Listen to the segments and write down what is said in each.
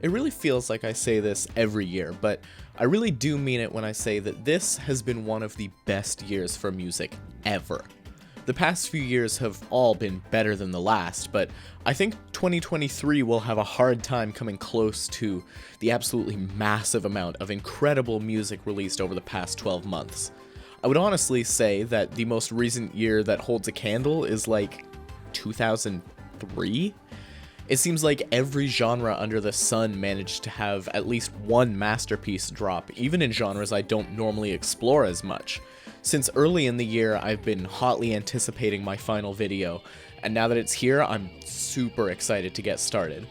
It really feels like I say this every year, but I really do mean it when I say that this has been one of the best years for music ever. The past few years have all been better than the last, but I think 2023 will have a hard time coming close to the absolutely massive amount of incredible music released over the past 12 months. I would honestly say that the most recent year that holds a candle is like 2003? It seems like every genre under the sun managed to have at least one masterpiece drop, even in genres I don't normally explore as much. Since early in the year, I've been hotly anticipating my final video, and now that it's here, I'm super excited to get started.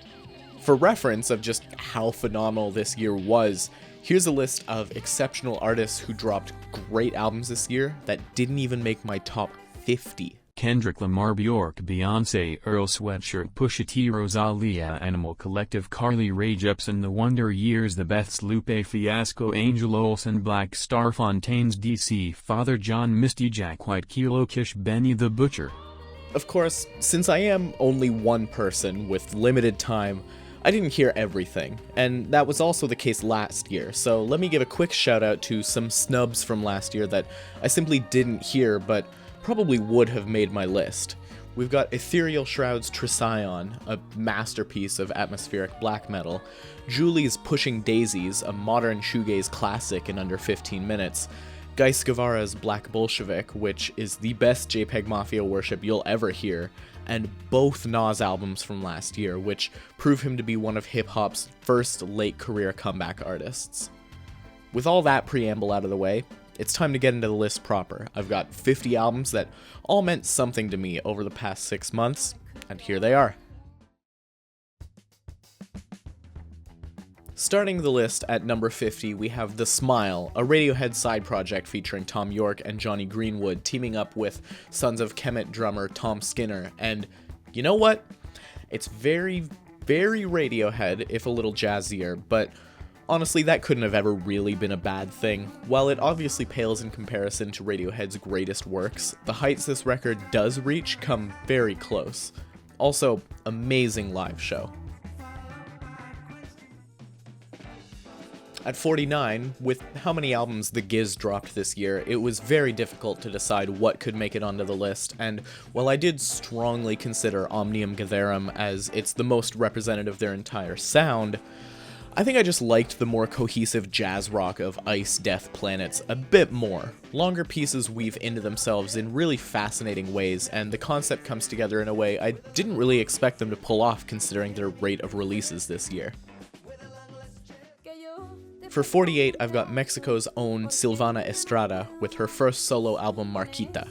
For reference of just how phenomenal this year was, here's a list of exceptional artists who dropped great albums this year that didn't even make my top 50. Kendrick Lamar, Bjork, Beyonce, Earl Sweatshirt, Pusha T, Rosalia, Animal Collective, Carly Rae Jepsen, The Wonder Years, The Beths, Lupe Fiasco, Angel Olsen, Black Star, Fontaines DC, Father John Misty, Jack White, Kilo Kish, Benny the Butcher. Of course, since I am only one person with limited time, I didn't hear everything, and that was also the case last year, so let me give a quick shout out to some snubs from last year that I simply didn't hear but probably would have made my list. We've got Ethereal Shroud's Trision, a masterpiece of atmospheric black metal, Julie's Pushing Daisies, a modern shoegaze classic in under 15 minutes, Geis Guevara's Black Bolshevik, which is the best JPEG Mafia worship you'll ever hear, and both Nas albums from last year, which prove him to be one of hip-hop's first late career comeback artists. With all that preamble out of the way, it's time to get into the list proper. I've got 50 albums that all meant something to me over the past 6 months, and here they are. Starting the list at number 50, we have The Smile, a Radiohead side project featuring Thom Yorke and Johnny Greenwood teaming up with Sons of Kemet drummer Tom Skinner, and you know what? It's very, very Radiohead, if a little jazzier, but honestly, that couldn't have ever really been a bad thing. While it obviously pales in comparison to Radiohead's greatest works, the heights this record does reach come very close. Also, amazing live show. At 49, with how many albums the GIZZARD dropped this year, it was very difficult to decide what could make it onto the list, and while I did strongly consider Omnium Gatherum as it's the most representative of their entire sound, I think I just liked the more cohesive jazz rock of Ice, Death, Planets a bit more. Longer pieces weave into themselves in really fascinating ways, and the concept comes together in a way I didn't really expect them to pull off considering their rate of releases this year. For 48, I've got Mexico's own SILVANA ESTRADA with her first solo album Marquita.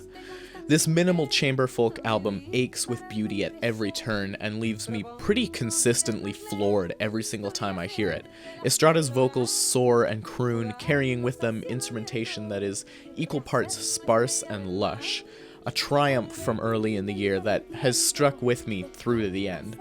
This minimal chamber folk album aches with beauty at every turn and leaves me pretty consistently floored every single time I hear it. Estrada's vocals soar and croon, carrying with them instrumentation that is equal parts sparse and lush, a triumph from early in the year that has struck with me through to the end.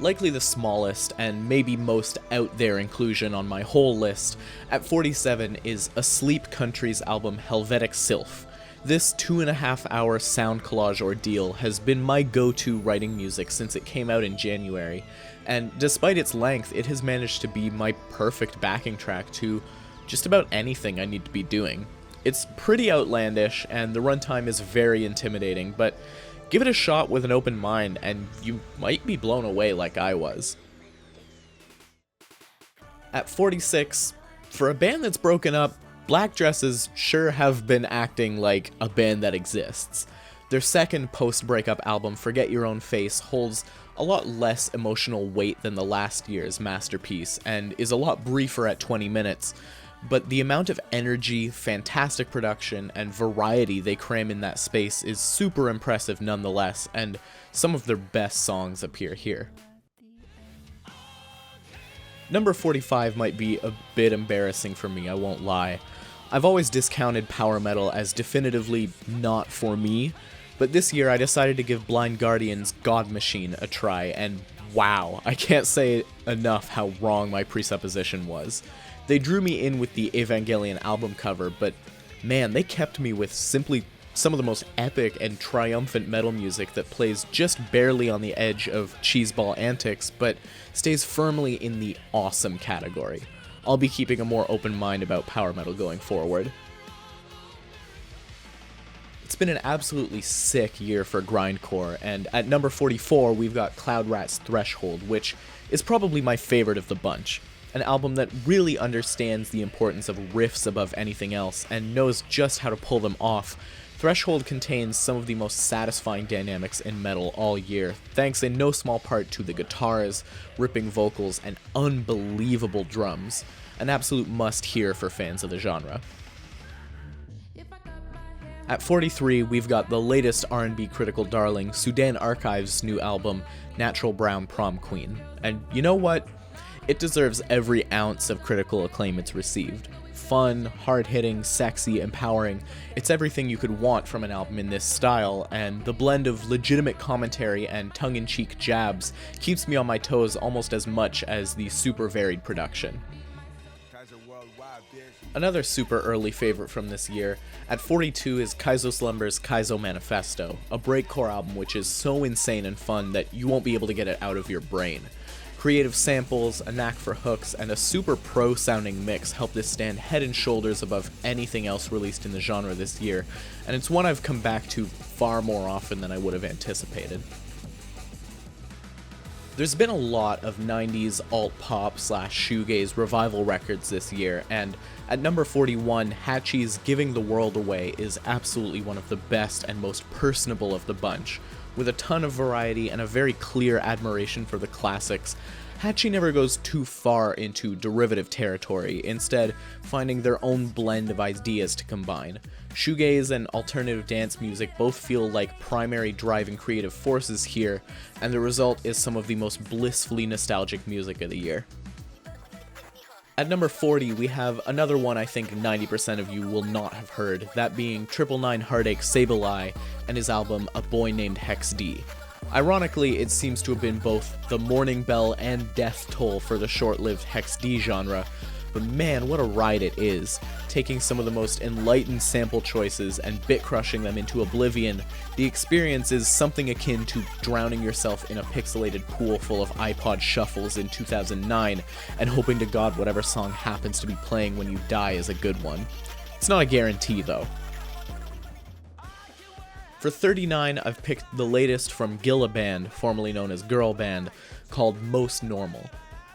Likely the smallest and maybe most out there inclusion on my whole list, at 47 is Asleep Country's album Helvetic Sylph. This 2.5-hour sound collage ordeal has been my go-to writing music since it came out in January, and despite its length, it has managed to be my perfect backing track to just about anything I need to be doing. It's pretty outlandish, and the runtime is very intimidating, but give it a shot with an open mind, and you might be blown away like I was. At 46, for a band that's broken up, Black Dresses sure have been acting like a band that exists. Their second post-breakup album, Forget Your Own Face, holds a lot less emotional weight than the last year's masterpiece, and is a lot briefer at 20 minutes, but the amount of energy, fantastic production, and variety they cram in that space is super impressive nonetheless, and some of their best songs appear here. Number 45 might be a bit embarrassing for me, I won't lie. I've always discounted power metal as definitively not for me, but this year I decided to give Blind Guardian's God Machine a try, and wow, I can't say enough how wrong my presupposition was. They drew me in with the Evangelion album cover, but man, they kept me with simply some of the most epic and triumphant metal music that plays just barely on the edge of cheeseball antics, but stays firmly in the awesome category. I'll be keeping a more open mind about power metal going forward. It's been an absolutely sick year for grindcore, and at number 44 we've got Cloud Rat's Threshold, which is probably my favorite of the bunch. An album that really understands the importance of riffs above anything else and knows just how to pull them off. Threshold contains some of the most satisfying dynamics in metal all year, thanks in no small part to the guitars, ripping vocals, and unbelievable drums. An absolute must-hear for fans of the genre. At 43, we've got the latest R&B critical darling, Sudan Archive's new album, Natural Brown Prom Queen. And you know what? It deserves every ounce of critical acclaim it's received. Fun, hard-hitting, sexy, empowering. It's everything you could want from an album in this style, and the blend of legitimate commentary and tongue-in-cheek jabs keeps me on my toes almost as much as the super varied production. Another super early favorite from this year, at 42 is KAIZO Slumber's KAIZO Manifesto, a breakcore album which is so insane and fun that you won't be able to get it out of your brain. Creative samples, a knack for hooks, and a super pro-sounding mix help this stand head and shoulders above anything else released in the genre this year, and it's one I've come back to far more often than I would have anticipated. There's been a lot of 90s alt-pop / shoegaze revival records this year, and at number 41, HATCHIE's Giving the World Away is absolutely one of the best and most personable of the bunch. With a ton of variety and a very clear admiration for the classics, HATCHIE never goes too far into derivative territory, instead finding their own blend of ideas to combine. Shoegaze and alternative dance music both feel like primary driving creative forces here, and the result is some of the most blissfully nostalgic music of the year. At number 40, we have another one I think 90% of you will not have heard, that being 999 Heartache SABILEVE and his album A Boy Named Hex D. Ironically, it seems to have been both the morning bell and death toll for the short-lived Hex D genre, but man, what a ride it is. Taking some of the most enlightened sample choices and bit-crushing them into oblivion, the experience is something akin to drowning yourself in a pixelated pool full of iPod shuffles in 2009 and hoping to God whatever song happens to be playing when you die is a good one. It's not a guarantee, though. For 39, I've picked the latest from GILLA Band, formerly known as Girl Band, called Most Normal.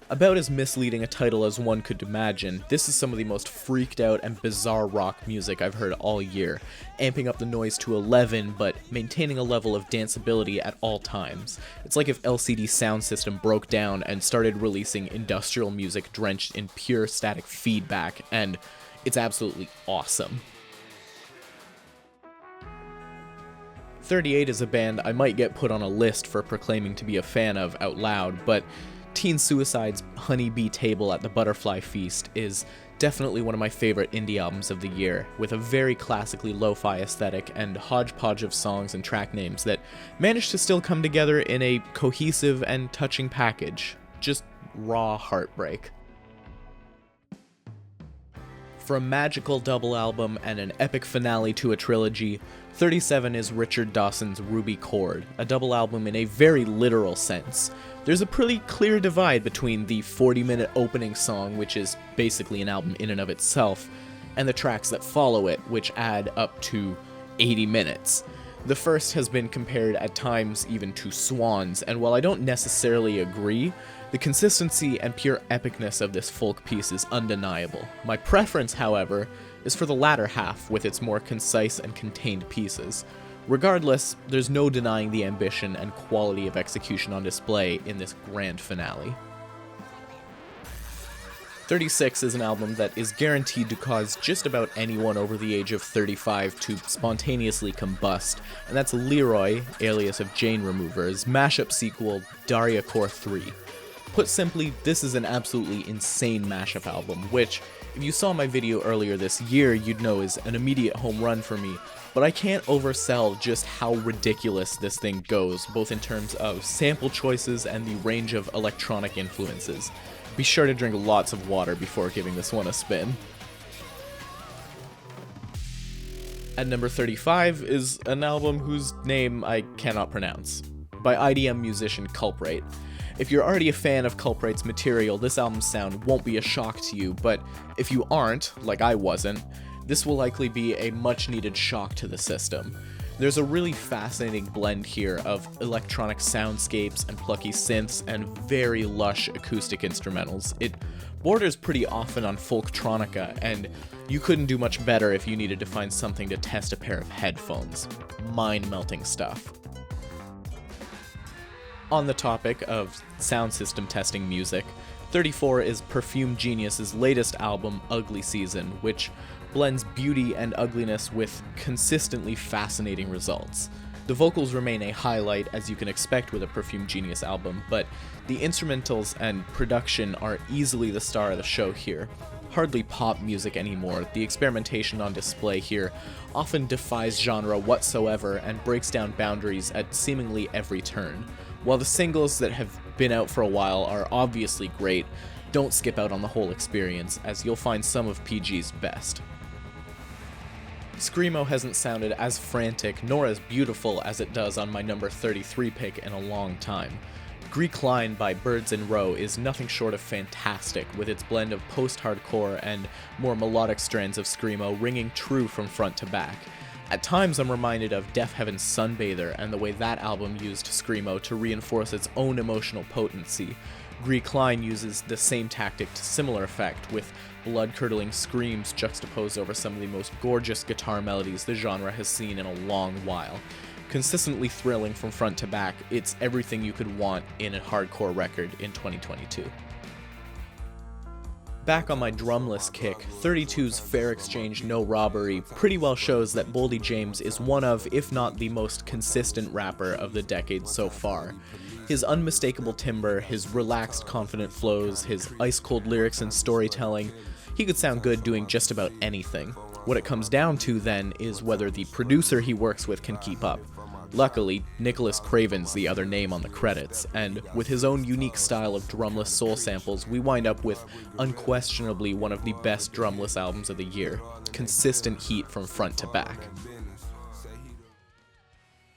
About as misleading a title as one could imagine, this is some of the most freaked out and bizarre rock music I've heard all year, amping up the noise to 11 but maintaining a level of danceability at all times. It's like if LCD Sound System broke down and started releasing industrial music drenched in pure static feedback, and it's absolutely awesome. 38 is a band I might get put on a list for proclaiming to be a fan of out loud, but Teen Suicide's Honeybee Table at the Butterfly Feast is definitely one of my favorite indie albums of the year, with a very classically lo-fi aesthetic and hodgepodge of songs and track names that manage to still come together in a cohesive and touching package. Just raw heartbreak. For a magical double album and an epic finale to a trilogy, 37 is Richard Dawson's Ruby Chord, a double album in a very literal sense. There's a pretty clear divide between the 40-minute opening song, which is basically an album in and of itself, and the tracks that follow it, which add up to 80 minutes. The first has been compared at times even to Swans, and while I don't necessarily agree, the consistency and pure epicness of this folk piece is undeniable. My preference, however, is for the latter half, with its more concise and contained pieces. Regardless, there's no denying the ambition and quality of execution on display in this grand finale. 36 is an album that is guaranteed to cause just about anyone over the age of 35 to spontaneously combust, and that's Leroy, alias of Jane Remover's mashup sequel, Daria Core 3. Put simply, this is an absolutely insane mashup album, which, if you saw my video earlier this year, you'd know is an immediate home run for me, but I can't oversell just how ridiculous this thing goes, both in terms of sample choices and the range of electronic influences. Be sure to drink lots of water before giving this one a spin. At number 35 is an album whose name I cannot pronounce, by IDM musician CULPRATE. If you're already a fan of CULPRATE's material, this album's sound won't be a shock to you, but if you aren't, like I wasn't, this will likely be a much needed shock to the system. There's a really fascinating blend here of electronic soundscapes and plucky synths and very lush acoustic instrumentals. It borders pretty often on folktronica, and you couldn't do much better if you needed to find something to test a pair of headphones. Mind-melting stuff. On the topic of sound system testing music, 34 is Perfume Genius's latest album, Ugly Season, which blends beauty and ugliness with consistently fascinating results. The vocals remain a highlight, as you can expect with a Perfume Genius album, but the instrumentals and production are easily the star of the show here. Hardly pop music anymore, the experimentation on display here often defies genre whatsoever and breaks down boundaries at seemingly every turn. While the singles that have been out for a while are obviously great, don't skip out on the whole experience, as you'll find some of PG's best. Screamo hasn't sounded as frantic nor as beautiful as it does on my number 33 pick in a long time. Greek Line by Birds in Row is nothing short of fantastic, with its blend of post-hardcore and more melodic strands of Screamo ringing true from front to back. At times I'm reminded of Deaf Heaven's Sunbather and the way that album used Screamo to reinforce its own emotional potency. Greek Line uses the same tactic to similar effect, with blood-curdling screams juxtaposed over some of the most gorgeous guitar melodies the genre has seen in a long while. Consistently thrilling from front to back, it's everything you could want in a hardcore record in 2022. Back on my drumless kick, 32's Fair Exchange No Robbery pretty well shows that Boldy James is one of, if not the most consistent rapper of the decade so far. His unmistakable timbre, his relaxed, confident flows, his ice-cold lyrics and storytelling, he could sound good doing just about anything. What it comes down to, then, is whether the producer he works with can keep up. Luckily, Nicholas Craven's the other name on the credits, and with his own unique style of drumless soul samples, we wind up with unquestionably one of the best drumless albums of the year. Consistent heat from front to back.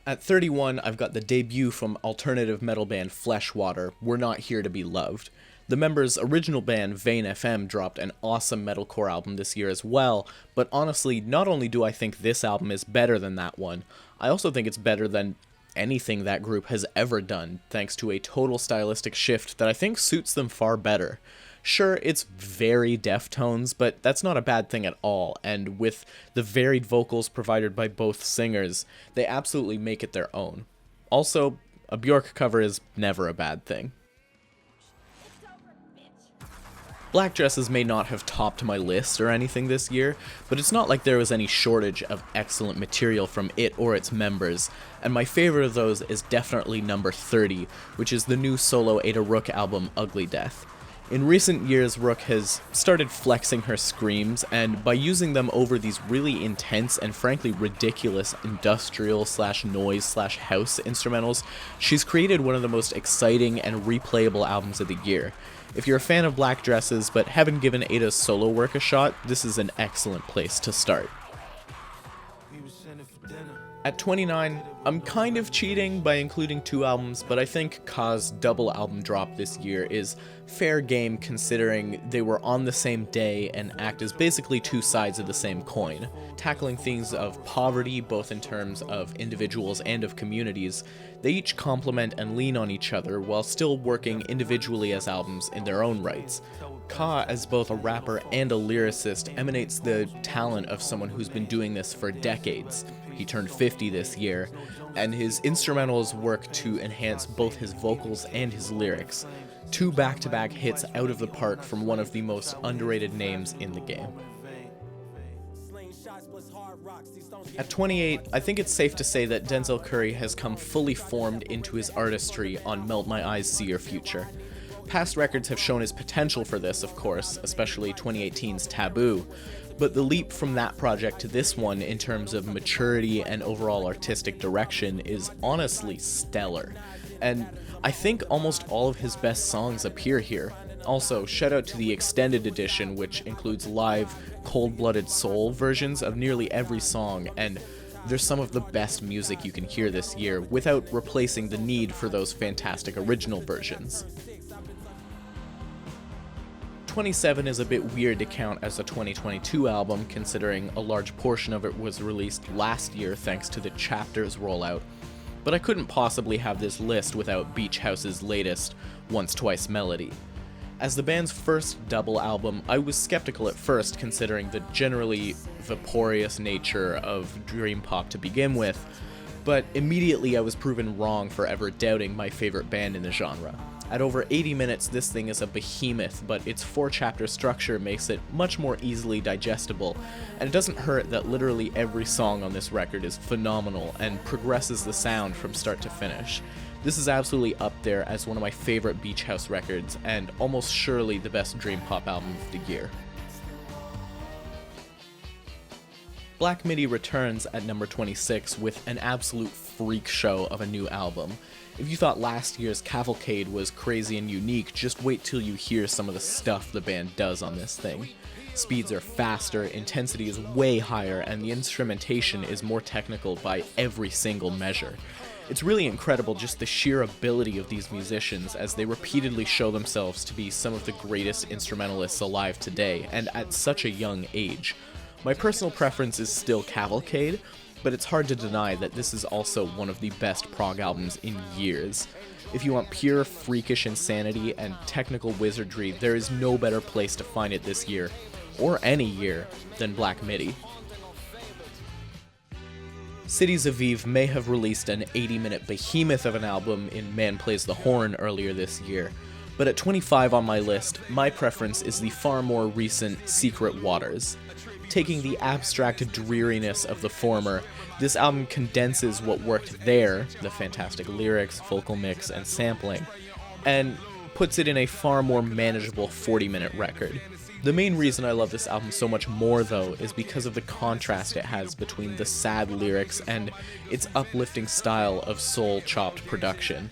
At 31, I've got the debut from alternative metal band FLESHWATER, We're Not Here to Be Loved. The members' original band, Vane FM, dropped an awesome metalcore album this year as well, but honestly, not only do I think this album is better than that one, I also think it's better than anything that group has ever done, thanks to a total stylistic shift that I think suits them far better. Sure, it's very Deftones, but that's not a bad thing at all, and with the varied vocals provided by both singers, they absolutely make it their own. Also, a Björk cover is never a bad thing. Black Dresses may not have topped my list or anything this year, but it's not like there was any shortage of excellent material from it or its members, and my favorite of those is definitely number 30, which is the new solo Ada Rook album, Ugly Death. In recent years, Rook has started flexing her screams, and by using them over these really intense and frankly ridiculous industrial/noise/house instrumentals, she's created one of the most exciting and replayable albums of the year. If you're a fan of Black Dresses but haven't given Ada's solo work a shot, this is an excellent place to start. At 29, I'm kind of cheating by including two albums, but I think Ka's double album drop this year is fair game considering they were on the same day and act as basically two sides of the same coin. Tackling themes of poverty, both in terms of individuals and of communities, they each complement and lean on each other while still working individually as albums in their own rights. Ka, as both a rapper and a lyricist, emanates the talent of someone who's been doing this for decades. He turned 50 this year, and his instrumentals work to enhance both his vocals and his lyrics. Two back-to-back hits out of the park from one of the most underrated names in the game. At 28, I think it's safe to say that Denzel Curry has come fully formed into his artistry on Melt My Eyes, See Your Future. Past records have shown his potential for this, of course, especially 2018's Taboo, but the leap from that project to this one in terms of maturity and overall artistic direction is honestly stellar. and I think almost all of his best songs appear here. Also, shout out to the extended edition, which includes live, cold-blooded soul versions of nearly every song, and there's some of the best music you can hear this year without replacing the need for those fantastic original versions. 27 is a bit weird to count as a 2022 album, considering a large portion of it was released last year thanks to the Chapters rollout, but I couldn't possibly have this list without Beach House's latest, Once Twice Melody. As the band's first double album, I was skeptical at first considering the generally vaporous nature of dream pop to begin with, but immediately I was proven wrong for ever doubting my favorite band in the genre. At over 80 minutes, this thing is a behemoth, but its 4-chapter structure makes it much more easily digestible, and it doesn't hurt that literally every song on this record is phenomenal and progresses the sound from start to finish. This is absolutely up there as one of my favorite Beach House records, and almost surely the best dream pop album of the year. Black Midi returns at number 26 with an absolute freak show of a new album. If you thought last year's Cavalcade was crazy and unique, just wait till you hear some of the stuff the band does on this thing. Speeds are faster, intensity is way higher, and the instrumentation is more technical by every single measure. It's really incredible just the sheer ability of these musicians as they repeatedly show themselves to be some of the greatest instrumentalists alive today, and at such a young age. My personal preference is still Cavalcade, but it's hard to deny that this is also one of the best prog albums in years. If you want pure freakish insanity and technical wizardry, there is no better place to find it this year, or any year, than Black Midi. Cities Aviv may have released an 80-minute behemoth of an album in Man Plays the Horn earlier this year, but at 25 on my list, my preference is the far more recent Secret Waters. Taking the abstract dreariness of the former, this album condenses what worked there, the fantastic lyrics, vocal mix, and sampling, and puts it in a far more manageable 40-minute record. The main reason I love this album so much more, though, is because of the contrast it has between the sad lyrics and its uplifting style of soul-chopped production.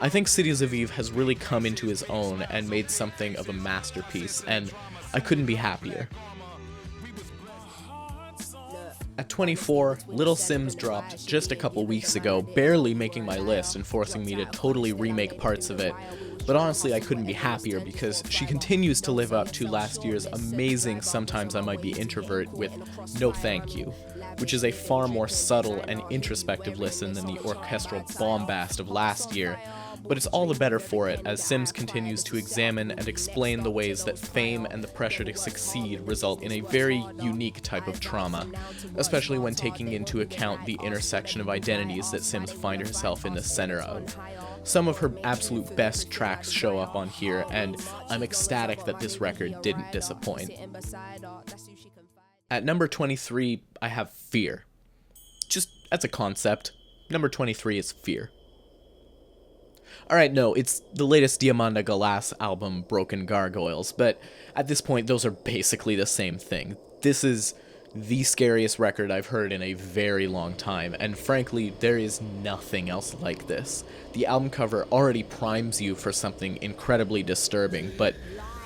I think Cities Aviv has really come into his own and made something of a masterpiece, and I couldn't be happier. At 24, Little SIMZ dropped just a couple weeks ago, barely making my list and forcing me to totally remake parts of it. But honestly, I couldn't be happier because she continues to live up to last year's amazing Sometimes I Might Be Introvert with No Thank You, which is a far more subtle and introspective listen than the orchestral bombast of last year. But it's all the better for it as SIMZ continues to examine and explain the ways that fame and the pressure to succeed result in a very unique type of trauma, especially when taking into account the intersection of identities that SIMZ finds herself in the center of. Some of her absolute best tracks show up on here, and I'm ecstatic that this record didn't disappoint. At number 23, I have Fear. Just as a concept, number 23 is Fear. Alright, no, it's the latest Diamanda GALÀS album, Broken Gargoyles, but at this point those are basically the same thing. This is the scariest record I've heard in a very long time, and frankly, there is nothing else like this. The album cover already primes you for something incredibly disturbing, but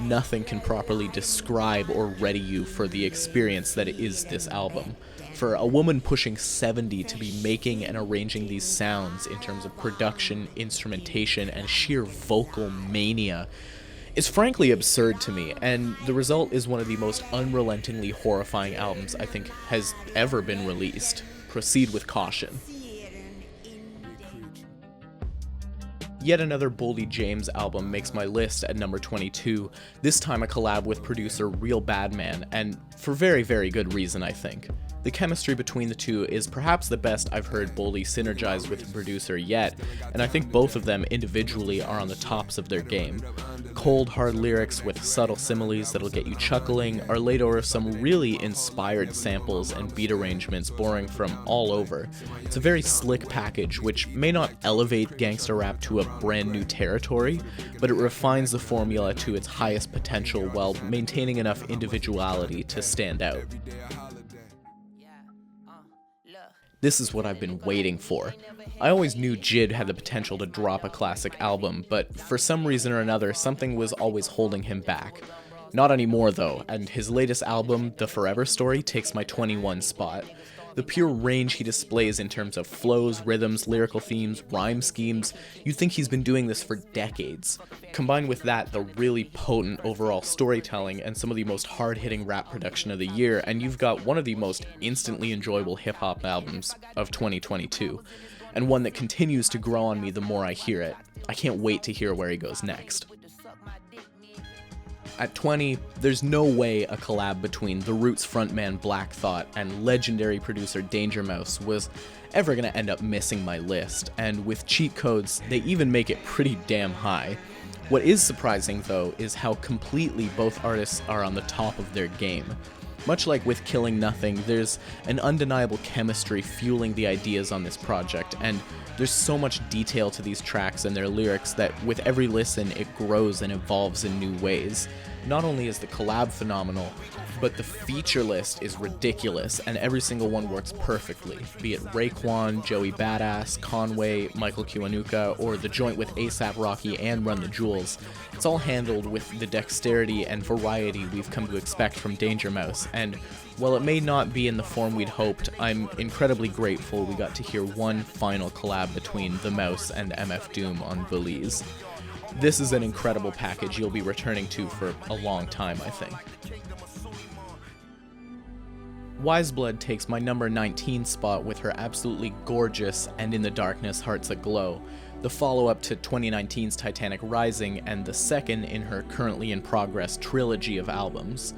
nothing can properly describe or ready you for the experience that is this album. For a woman pushing 70 to be making and arranging these sounds in terms of production, instrumentation, and sheer vocal mania is frankly absurd to me, and the result is one of the most unrelentingly horrifying albums I think has ever been released. Proceed with caution. Yet another Boldy James album makes my list at number 22, this time a collab with producer Real Badman, and for very, very good reason, I think. The chemistry between the two is perhaps the best I've heard Boldy synergize with a producer yet, and I think both of them individually are on the tops of their game. Cold, hard lyrics with subtle similes that'll get you chuckling are laid over some really inspired samples and beat arrangements borrowing from all over. It's a very slick package which may not elevate gangsta rap to a brand new territory, but it refines the formula to its highest potential while maintaining enough individuality to stand out. This is what I've been waiting for. I always knew JID had the potential to drop a classic album, but for some reason or another, something was always holding him back. Not anymore though, and his latest album, The Forever Story, takes my 21 spot. The pure range he displays in terms of flows, rhythms, lyrical themes, rhyme schemes, you'd think he's been doing this for decades. Combine with that the really potent overall storytelling and some of the most hard-hitting rap production of the year, and you've got one of the most instantly enjoyable hip-hop albums of 2022, and one that continues to grow on me the more I hear it. I can't wait to hear where he goes next. At 20, there's no way a collab between The Roots frontman Black Thought and legendary producer Danger Mouse was ever gonna end up missing my list, and with cheat codes, they even make it pretty damn high. What is surprising though is how completely both artists are on the top of their game. Much like with Killing Nothing, there's an undeniable chemistry fueling the ideas on this project, and there's so much detail to these tracks and their lyrics that with every listen it grows and evolves in new ways. Not only is the collab phenomenal, but the feature list is ridiculous and every single one works perfectly, be it Raekwon, Joey Badass, Conway, Michael Kiwanuka, or the joint with A$AP Rocky and Run the Jewels. It's all handled with the dexterity and variety we've come to expect from Danger Mouse, and while it may not be in the form we'd hoped, I'm incredibly grateful we got to hear one final collab between The Mouse and MF Doom on Belize. This is an incredible package you'll be returning to for a long time, I think. Wise Blood takes my number 19 spot with her absolutely gorgeous And in the Darkness Hearts Aglow, the follow-up to 2019's Titanic Rising and the second in her currently in progress trilogy of albums.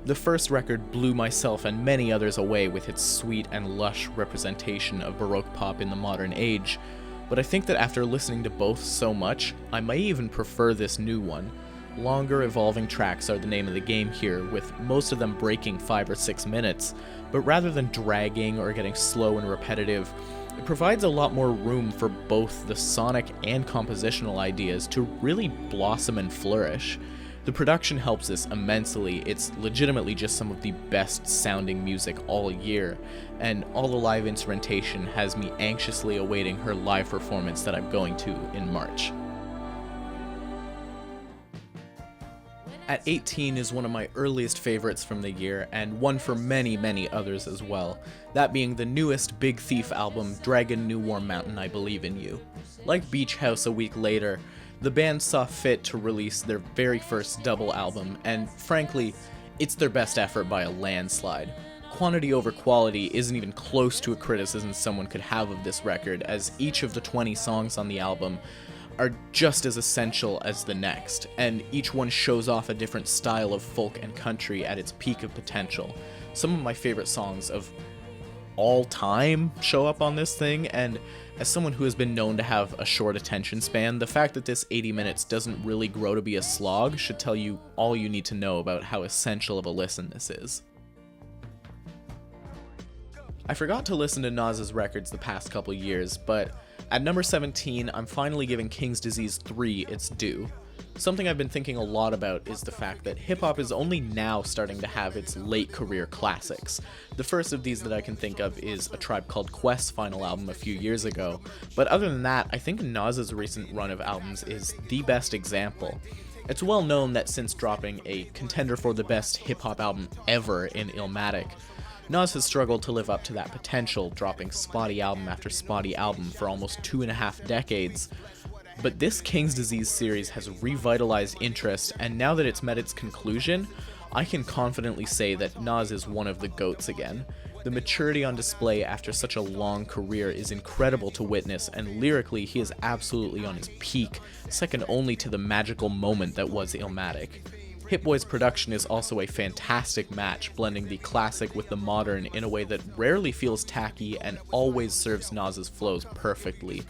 The first record blew myself and many others away with its sweet and lush representation of Baroque pop in the modern age, but I think that after listening to both so much, I might even prefer this new one. Longer evolving tracks are the name of the game here, with most of them breaking 5 or 6 minutes, but rather than dragging or getting slow and repetitive, it provides a lot more room for both the sonic and compositional ideas to really blossom and flourish. The production helps this immensely. It's legitimately just some of the best sounding music all year, and all the live instrumentation has me anxiously awaiting her live performance that I'm going to in March. At 18 is one of my earliest favorites from the year, and one for many, many others as well, that being the newest Big Thief album, Dragon New Warm Mountain I Believe in You. Like Beach House a week later, the band saw fit to release their very first double album, and frankly, it's their best effort by a landslide. Quantity over quality isn't even close to a criticism someone could have of this record, as each of the 20 songs on the album are just as essential as the next, and each one shows off a different style of folk and country at its peak of potential. Some of my favorite songs of all time show up on this thing, and as someone who has been known to have a short attention span, the fact that this 80 minutes doesn't really grow to be a slog should tell you all you need to know about how essential of a listen this is. I forgot to listen to Nas's records the past couple years, but at number 17, I'm finally giving King's Disease 3 its due. Something I've been thinking a lot about is the fact that hip-hop is only now starting to have its late career classics. The first of these that I can think of is A Tribe Called Quest's final album a few years ago, but other than that, I think Nas's recent run of albums is the best example. It's well known that since dropping a contender for the best hip-hop album ever in Illmatic, Nas has struggled to live up to that potential, dropping spotty album after spotty album for almost 2.5 decades. But this King's Disease series has revitalized interest, and now that it's met its conclusion, I can confidently say that Nas is one of the GOATs again. The maturity on display after such a long career is incredible to witness, and lyrically he is absolutely on his peak, second only to the magical moment that was Illmatic. Hit Boy's production is also a fantastic match, blending the classic with the modern in a way that rarely feels tacky and always serves Nas's flows perfectly.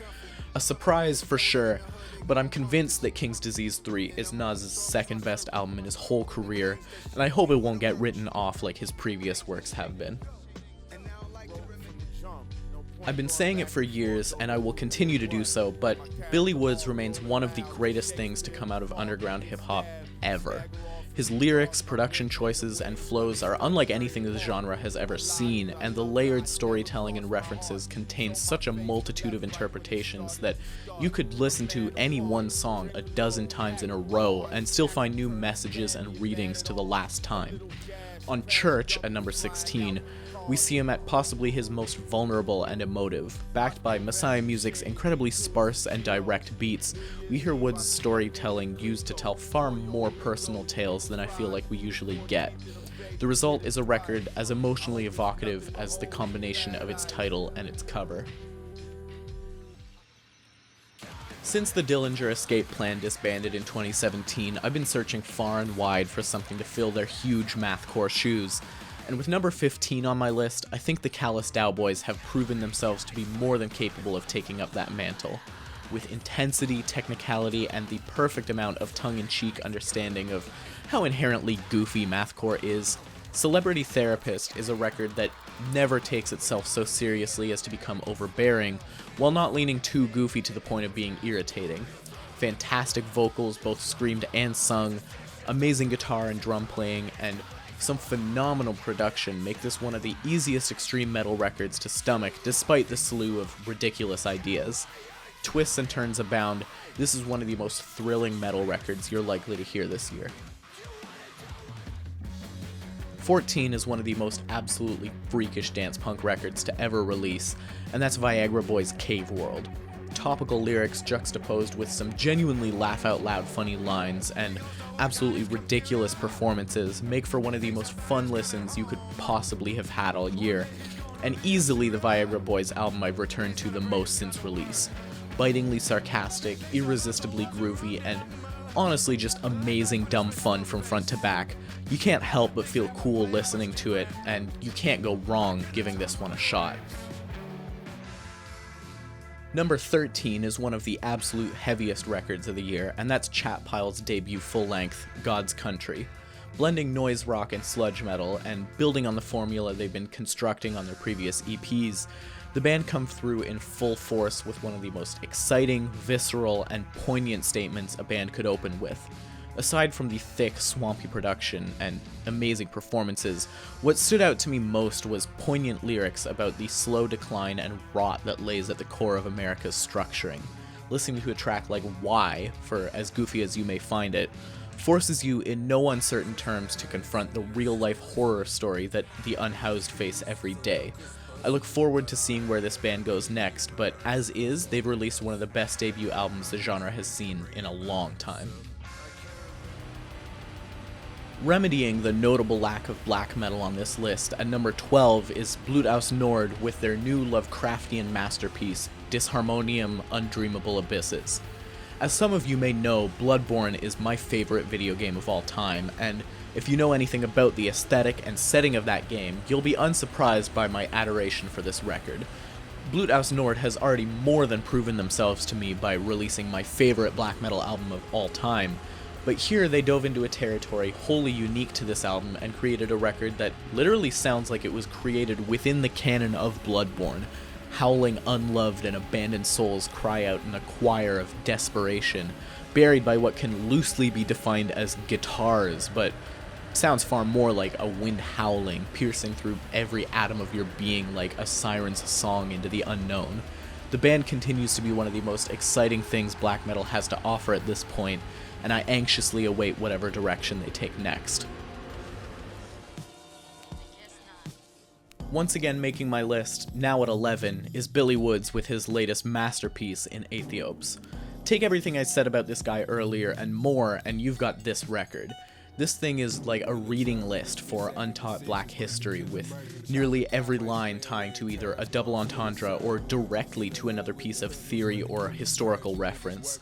A surprise for sure, but I'm convinced that King's Disease 3 is Nas's second best album in his whole career, and I hope it won't get written off like his previous works have been. I've been saying it for years, and I will continue to do so, but Billy Woods remains one of the greatest things to come out of underground hip-hop ever. His lyrics, production choices, and flows are unlike anything the genre has ever seen, and the layered storytelling and references contain such a multitude of interpretations that you could listen to any one song a dozen times in a row and still find new messages and readings to the last time. On Church, at number 16, we see him at possibly his most vulnerable and emotive. Backed by Messiah Music's incredibly sparse and direct beats, we hear Woods' storytelling used to tell far more personal tales than I feel like we usually get. The result is a record as emotionally evocative as the combination of its title and its cover. Since the Dillinger Escape Plan disbanded in 2017, I've been searching far and wide for something to fill their huge mathcore shoes. And with number 15 on my list, I think the CALLOUS DAOBOYS have proven themselves to be more than capable of taking up that mantle. With intensity, technicality, and the perfect amount of tongue-in-cheek understanding of how inherently goofy mathcore is, Celebrity Therapist is a record that never takes itself so seriously as to become overbearing, while not leaning too goofy to the point of being irritating. Fantastic vocals, both screamed and sung, amazing guitar and drum playing, and some phenomenal production make this one of the easiest extreme metal records to stomach despite the slew of ridiculous ideas. Twists and turns abound, this is one of the most thrilling metal records you're likely to hear this year. 14 is one of the most absolutely freakish dance punk records to ever release, and that's Viagra Boys' Cave World. Topical lyrics juxtaposed with some genuinely laugh-out-loud funny lines and absolutely ridiculous performances make for one of the most fun listens you could possibly have had all year, and easily the Viagra Boys album I've returned to the most since release. Bitingly sarcastic, irresistibly groovy, and honestly just amazing dumb fun from front to back. You can't help but feel cool listening to it, and you can't go wrong giving this one a shot. Number 13 is one of the absolute heaviest records of the year, and that's Chatpile's debut full-length, God's Country. Blending noise rock and sludge metal, and building on the formula they've been constructing on their previous EPs, the band come through in full force with one of the most exciting, visceral, and poignant statements a band could open with. Aside from the thick, swampy production and amazing performances, what stood out to me most was poignant lyrics about the slow decline and rot that lays at the core of America's structuring. Listening to a track like Why, for as goofy as you may find it, forces you in no uncertain terms to confront the real-life horror story that the unhoused face every day. I look forward to seeing where this band goes next, but as is, they've released one of the best debut albums the genre has seen in a long time. Remedying the notable lack of black metal on this list, at number 12 is BLUT aus Nord with their new Lovecraftian masterpiece, Disharmonium Undreamable Abysses. As some of you may know, Bloodborne is my favorite video game of all time, and if you know anything about the aesthetic and setting of that game, you'll be unsurprised by my adoration for this record. BLUT aus Nord has already more than proven themselves to me by releasing my favorite black metal album of all time, but here they dove into a territory wholly unique to this album and created a record that literally sounds like it was created within the canon of Bloodborne. Howling unloved and abandoned souls cry out in a choir of desperation, buried by what can loosely be defined as guitars, but sounds far more like a wind howling, piercing through every atom of your being like a siren's song into the unknown. The band continues to be one of the most exciting things black metal has to offer at this point, and I anxiously await whatever direction they take next. Once again making my list, now at 11, is Billy Woods with his latest masterpiece in Aethiopes. Take everything I said about this guy earlier and more, and you've got this record. This thing is like a reading list for untaught black history, with nearly every line tying to either a double entendre or directly to another piece of theory or historical reference.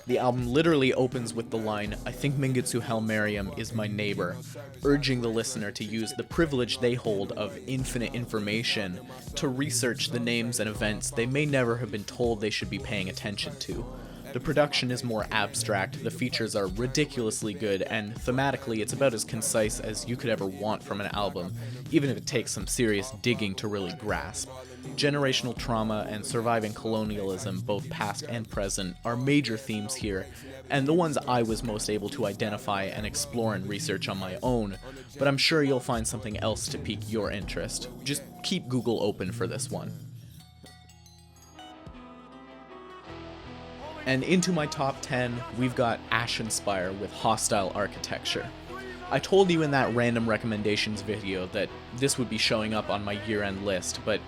The album literally opens with the line, "I think Mingetsu Helmarium is my neighbor," urging the listener to use the privilege they hold of infinite information to research the names and events they may never have been told they should be paying attention to. The production is more abstract, the features are ridiculously good, and thematically it's about as concise as you could ever want from an album, even if it takes some serious digging to really grasp. Generational trauma and surviving colonialism, both past and present, are major themes here, and the ones I was most able to identify and explore and research on my own, but I'm sure you'll find something else to pique your interest. Just keep Google open for this one. And into my top 10, we've got ASHENSPIRE with Hostile Architecture. I told you in that random recommendations video that this would be showing up on my year-end list, but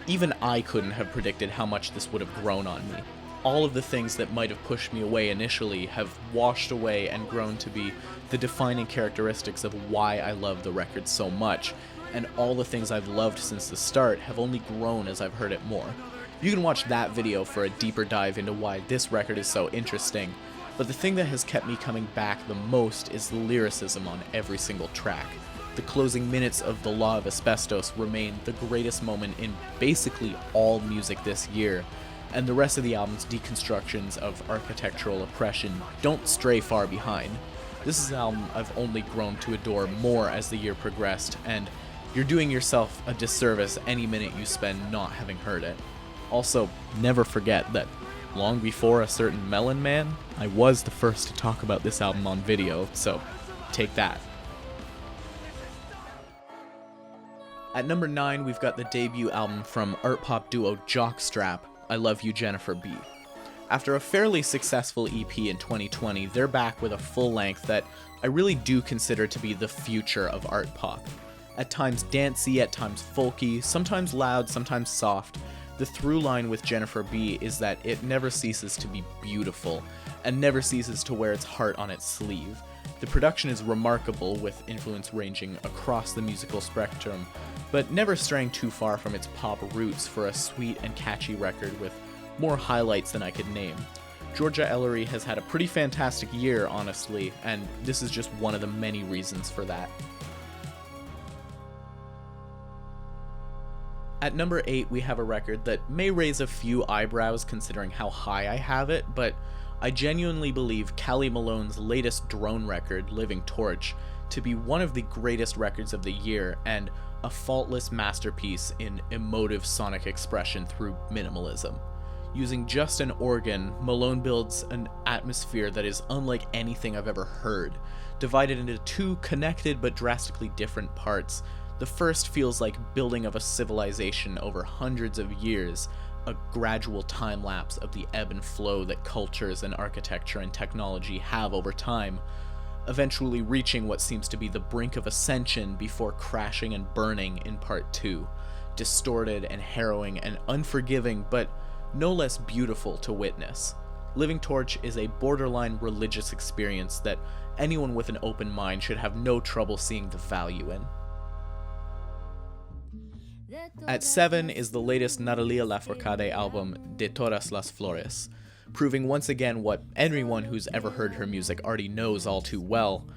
even I couldn't have predicted how much this would have grown on me. All of the things that might have pushed me away initially have washed away and grown to be the defining characteristics of why I love the record so much, and all the things I've loved since the start have only grown as I've heard it more. You can watch that video for a deeper dive into why this record is so interesting, but the thing that has kept me coming back the most is the lyricism on every single track. The closing minutes of The Law of Asbestos remain the greatest moment in basically all music this year, and the rest of the album's deconstructions of architectural oppression don't stray far behind. This is an album I've only grown to adore more as the year progressed, and you're doing yourself a disservice any minute you spend not having heard it. Also, never forget that long before a certain Melon Man, I was the first to talk about this album on video, so take that. At number 9, we've got the debut album from art pop duo JOCKSTRAP, I Love You Jennifer B. After a fairly successful EP in 2020, they're back with a full length that I really do consider to be the future of art pop. At times dancey, at times folky, sometimes loud, sometimes soft, the through line with Jennifer B is that it never ceases to be beautiful, and never ceases to wear its heart on its sleeve. The production is remarkable, with influence ranging across the musical spectrum, but never straying too far from its pop roots for a sweet and catchy record with more highlights than I could name. Georgia Ellery has had a pretty fantastic year, honestly, and this is just one of the many reasons for that. At number 8, we have a record that may raise a few eyebrows considering how high I have it, but I genuinely believe Callie Malone's latest drone record, Living Torch, to be one of the greatest records of the year and a faultless masterpiece in emotive sonic expression through minimalism. Using just an organ, Malone builds an atmosphere that is unlike anything I've ever heard, divided into two connected but drastically different parts. The first feels like building of a civilization over hundreds of years, a gradual time-lapse of the ebb and flow that cultures and architecture and technology have over time, eventually reaching what seems to be the brink of ascension before crashing and burning in part 2, distorted and harrowing and unforgiving, but no less beautiful to witness. Living Torch is a borderline religious experience that anyone with an open mind should have no trouble seeing the value in. At 7 is the latest Natalia Lafourcade album, De Todas las Flores, proving once again what everyone who's ever heard her music already knows all too well: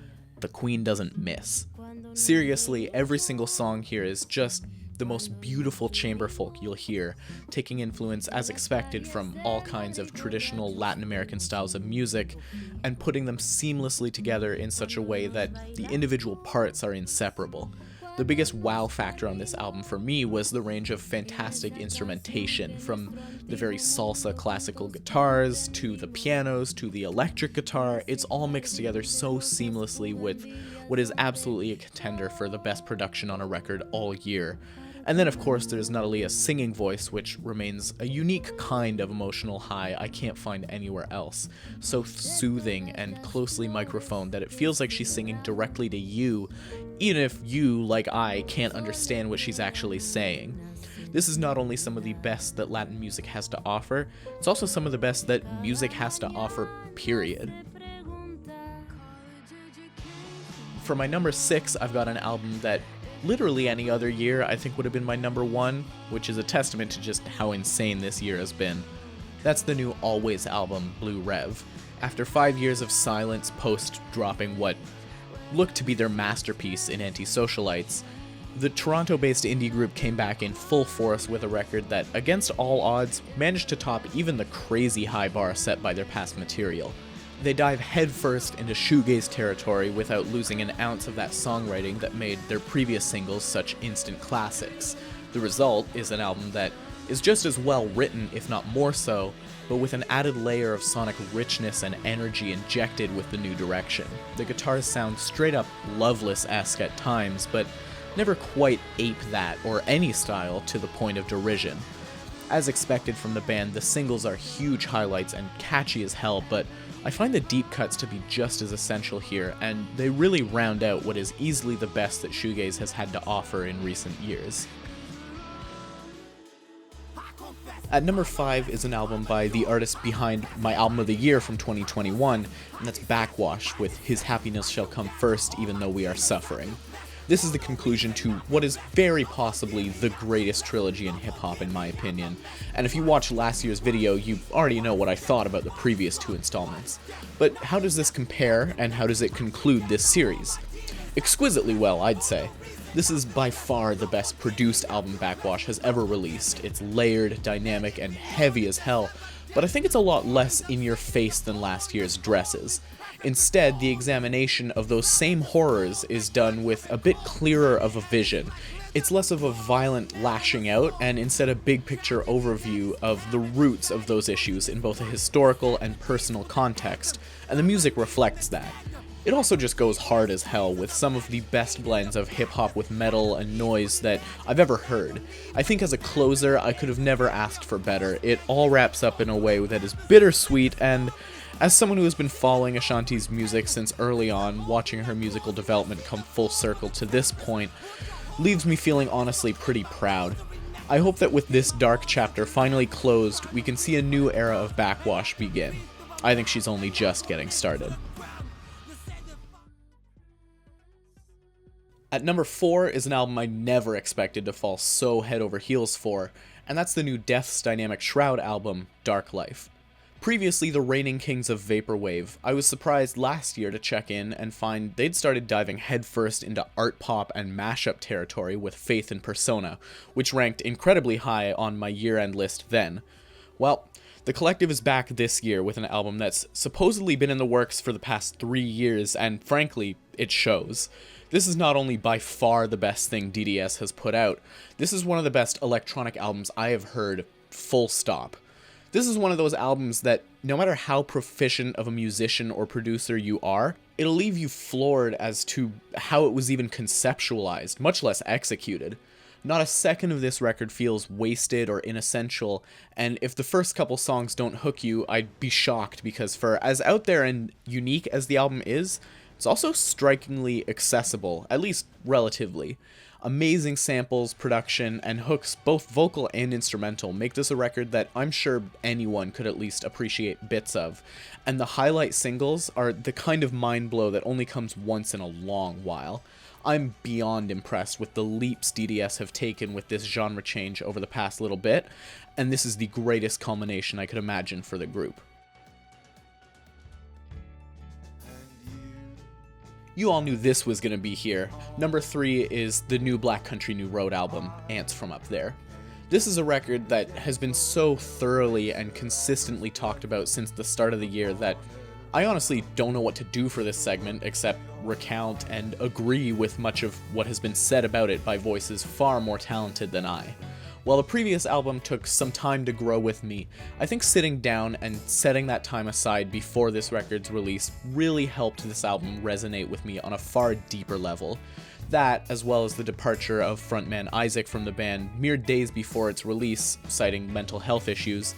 the queen doesn't miss. Seriously, every single song here is just the most beautiful chamber folk you'll hear, taking influence as expected from all kinds of traditional Latin American styles of music, and putting them seamlessly together in such a way that the individual parts are inseparable. The biggest wow factor on this album for me was the range of fantastic instrumentation, from the very salsa classical guitars, to the pianos, to the electric guitar. It's all mixed together so seamlessly with what is absolutely a contender for the best production on a record all year. And then of course there's Natalia's singing voice, which remains a unique kind of emotional high I can't find anywhere else. So soothing and closely microphoned that it feels like she's singing directly to you, even if you, like I, can't understand what she's actually saying. This is not only some of the best that Latin music has to offer, it's also some of the best that music has to offer, period. For my number 6, I've got an album that literally any other year I think would have been my number 1, which is a testament to just how insane this year has been. That's the new Always album, Blue Rev. After 5 years of silence post dropping what looked to be their masterpiece in Antisocialites, the Toronto-based indie group came back in full force with a record that, against all odds, managed to top even the crazy high bar set by their past material. They dive headfirst into shoegaze territory without losing an ounce of that songwriting that made their previous singles such instant classics. The result is an album that is just as well written, if not more so, but with an added layer of sonic richness and energy injected with the new direction. The guitars sound straight up Loveless-esque at times, but never quite ape that or any style to the point of derision. As expected from the band, the singles are huge highlights and catchy as hell, but I find the deep cuts to be just as essential here, and they really round out what is easily the best that shoegaze has had to offer in recent years. At number 5 is an album by the artist behind my album of the year from 2021, and that's Backwash with His Happiness Shall Come First Even Though We Are Suffering. This is the conclusion to what is very possibly the greatest trilogy in hip-hop in my opinion, and if you watched last year's video, you already know what I thought about the previous 2 installments. But how does this compare, and how does it conclude this series? Exquisitely well, I'd say. This is by far the best produced album Backwash has ever released. It's layered, dynamic, and heavy as hell, but I think it's a lot less in your face than last year's Dresses. Instead, the examination of those same horrors is done with a bit clearer of a vision. It's less of a violent lashing out, and instead a big picture overview of the roots of those issues in both a historical and personal context, and the music reflects that. It also just goes hard as hell with some of the best blends of hip-hop with metal and noise that I've ever heard. I think as a closer, I could have never asked for better. It all wraps up in a way that is bittersweet, and as someone who has been following Ashanti's music since early on, watching her musical development come full circle to this point leaves me feeling honestly pretty proud. I hope that with this dark chapter finally closed, we can see a new era of Backwash begin. I think she's only just getting started. At number 4 is an album I never expected to fall so head over heels for, and that's the new Death's Dynamic Shroud album, Dark Life. Previously the reigning kings of Vaporwave, I was surprised last year to check in and find they'd started diving headfirst into art pop and mashup territory with Faith and Persona, which ranked incredibly high on my year-end list then. Well, the collective is back this year with an album that's supposedly been in the works for the past 3 years, and frankly, it shows. This is not only by far the best thing DDS has put out, this is one of the best electronic albums I have heard, full stop. This is one of those albums that, no matter how proficient of a musician or producer you are, it'll leave you floored as to how it was even conceptualized, much less executed. Not a second of this record feels wasted or inessential, and if the first couple songs don't hook you, I'd be shocked, because for as out there and unique as the album is, it's also strikingly accessible, at least relatively. Amazing samples, production, and hooks, both vocal and instrumental, make this a record that I'm sure anyone could at least appreciate bits of. And the highlight singles are the kind of mind blow that only comes once in a long while. I'm beyond impressed with the leaps DDS have taken with this genre change over the past little bit, and this is the greatest culmination I could imagine for the group. You all knew this was going to be here. Number 3 is the new Black Country New Road album, Ants From Up There. This is a record that has been so thoroughly and consistently talked about since the start of the year that I honestly don't know what to do for this segment except recount and agree with much of what has been said about it by voices far more talented than I. While the previous album took some time to grow with me, I think sitting down and setting that time aside before this record's release really helped this album resonate with me on a far deeper level. That, as well as the departure of frontman Isaac from the band mere days before its release, citing mental health issues,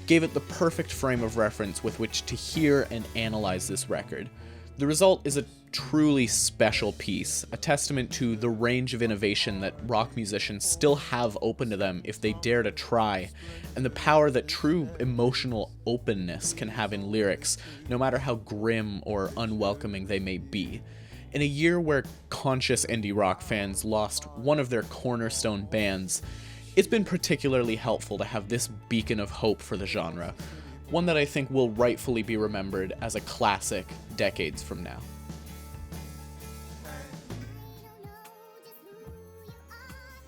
gave it the perfect frame of reference with which to hear and analyze this record. The result is a truly special piece, a testament to the range of innovation that rock musicians still have open to them if they dare to try, and the power that true emotional openness can have in lyrics, no matter how grim or unwelcoming they may be. In a year where conscious indie rock fans lost one of their cornerstone bands, it's been particularly helpful to have this beacon of hope for the genre, one that I think will rightfully be remembered as a classic decades from now.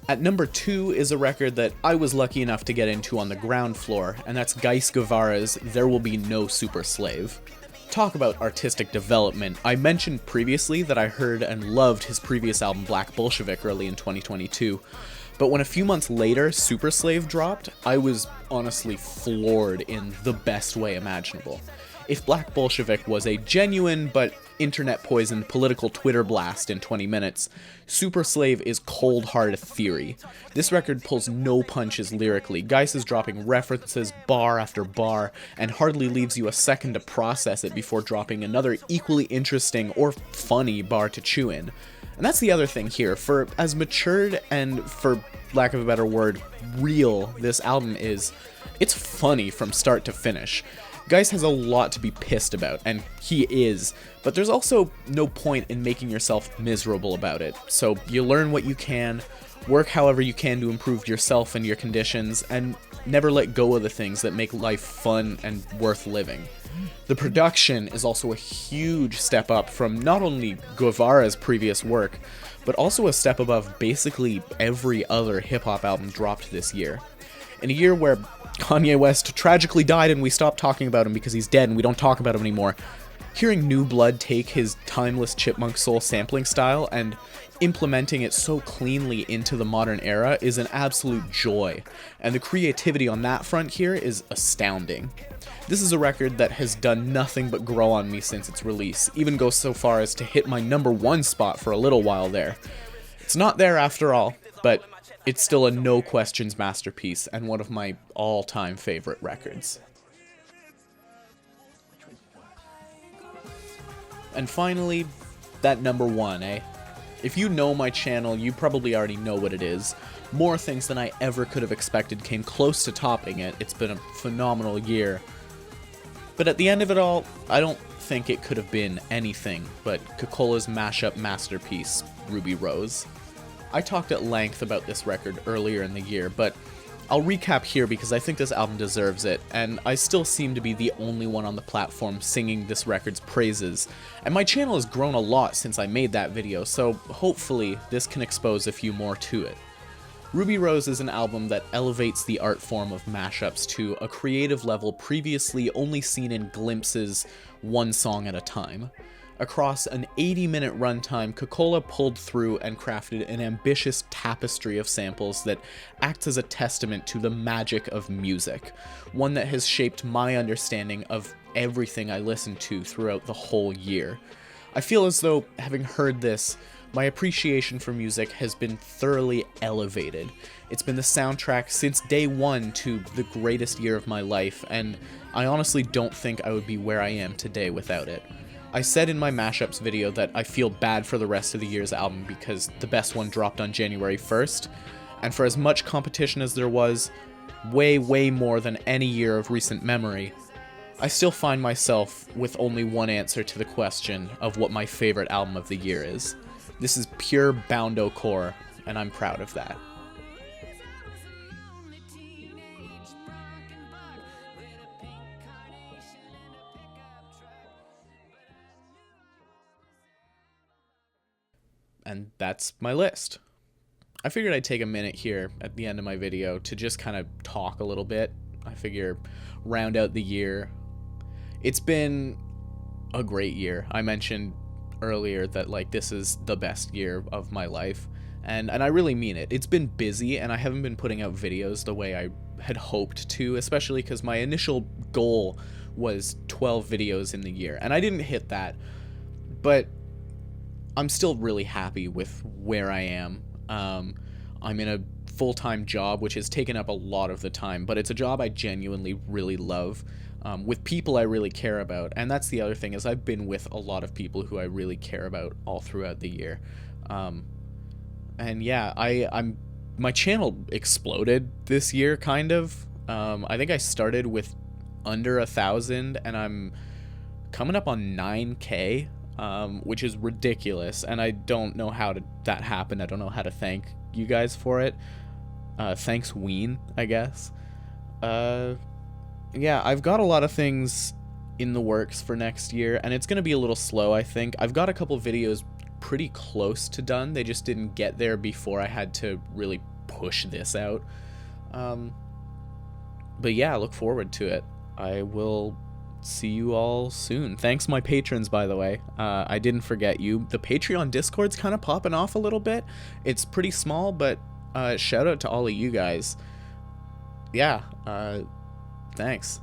At number 2 is a record that I was lucky enough to get into on the ground floor, and that's Geiss Guevara's There Will Be No Super Slave. Talk about artistic development. I mentioned previously that I heard and loved his previous album Black Bolshevik early in 2022, But when a few months later Super Slave dropped, I was honestly floored in the best way imaginable. If Black Bolshevik was a genuine but internet-poisoned political Twitter blast in 20 minutes, Super Slave is cold-hard theory. This record pulls no punches lyrically. GIZZARD is dropping references bar after bar, and hardly leaves you a second to process it before dropping another equally interesting or funny bar to chew in. And that's the other thing here. For as matured and, for lack of a better word, real this album is, it's funny from start to finish. GIZZARD has a lot to be pissed about, and he is, but there's also no point in making yourself miserable about it. So you learn what you can, work however you can to improve yourself and your conditions, and never let go of the things that make life fun and worth living. The production is also a huge step up from not only Guevara's previous work, but also a step above basically every other hip-hop album dropped this year. In a year where Kanye West tragically died and we stopped talking about him because he's dead and we don't talk about him anymore, hearing New Blood take his timeless chipmunk soul sampling style and implementing it so cleanly into the modern era is an absolute joy, and the creativity on that front here is astounding. This is a record that has done nothing but grow on me since its release, even goes so far as to hit my #1 spot for a little while there. It's not there after all, but it's still a no questions masterpiece and one of my all-time favorite records. And finally, that #1, eh? If you know my channel, you probably already know what it is. More things than I ever could have expected came close to topping it. It's been a phenomenal year. But at the end of it all, I don't think it could have been anything but Cocola's mashup masterpiece, Ruby Rose. I talked at length about this record earlier in the year, but I'll recap here because I think this album deserves it, and I still seem to be the only one on the platform singing this record's praises, and my channel has grown a lot since I made that video, so hopefully this can expose a few more to it. Ruby Rose is an album that elevates the art form of mashups to a creative level previously only seen in glimpses, one song at a time. Across an 80-minute runtime, Cocola pulled through and crafted an ambitious tapestry of samples that acts as a testament to the magic of music, one that has shaped my understanding of everything I listened to throughout the whole year. I feel as though, having heard this, my appreciation for music has been thoroughly elevated. It's been the soundtrack since day one to the greatest year of my life, and I honestly don't think I would be where I am today without it. I said in my mashups video that I feel bad for the rest of the year's album because the best one dropped on January 1st, and for as much competition as there was, way more than any year of recent memory, I still find myself with only one answer to the question of what my favorite album of the year is. This is pure Boundo core, and I'm proud of that. And that's my list. I figured I'd take a minute here at the end of my video to just kind of talk a little bit. I figure round out the year. It's been a great year. I mentioned earlier that like this is the best year of my life, and I really mean it. It's been busy and I haven't been putting out videos the way I had hoped to, especially because my initial goal was 12 videos in the year, and I didn't hit that, but I'm still really happy with where I am. I'm in a full-time job, which has taken up a lot of the time, but it's a job I genuinely really love, with people I really care about, and that's the other thing, is I've been with a lot of people who I really care about all throughout the year. And yeah, my channel exploded this year, kind of. I think I started with under 1,000, and I'm coming up on 9K. Which is ridiculous, and I don't know how that happened. I don't know how to thank you guys for it. Thanks, Ween, I guess. Yeah, I've got a lot of things in the works for next year, and it's going to be a little slow, I think. I've got a couple videos pretty close to done. They just didn't get there before I had to really push this out. But yeah, I look forward to it. I will see you all soon. Thanks my patrons, by the way. I didn't forget you. The Patreon Discord's kind of popping off a little bit. It's pretty small, but shout out to all of you guys. Yeah, thanks.